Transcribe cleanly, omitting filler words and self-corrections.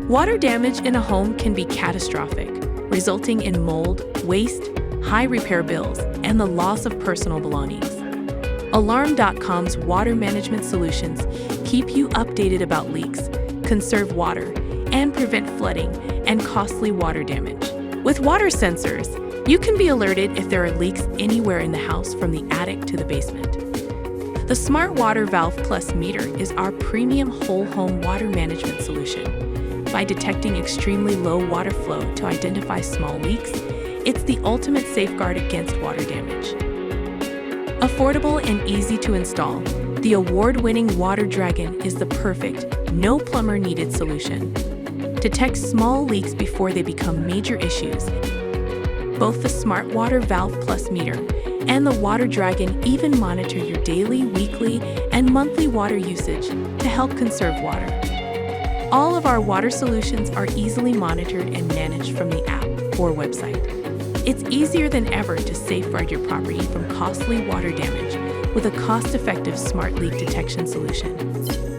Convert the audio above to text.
Water damage in a home can be catastrophic, resulting in mold, waste, high repair bills, and the loss of personal belongings. Alarm.com's water management solutions keep you updated about leaks, conserve water, and prevent flooding and costly water damage. With water sensors, you can be alerted if there are leaks anywhere in the house from the attic to the basement. The Smart Water Valve Plus meter is our premium whole home water management solution. By detecting extremely low water flow to identify small leaks, it's the ultimate safeguard against water damage. Affordable and easy to install, the award-winning Water Dragon is the perfect, no plumber needed solution. Detect small leaks before they become major issues. Both the Smart Water Valve Plus meter and the Water Dragon even monitor your daily, weekly, and monthly water usage to help conserve water. All of our water solutions are easily monitored and managed from the app or website. It's easier than ever to safeguard your property from costly water damage with a cost-effective smart leak detection solution.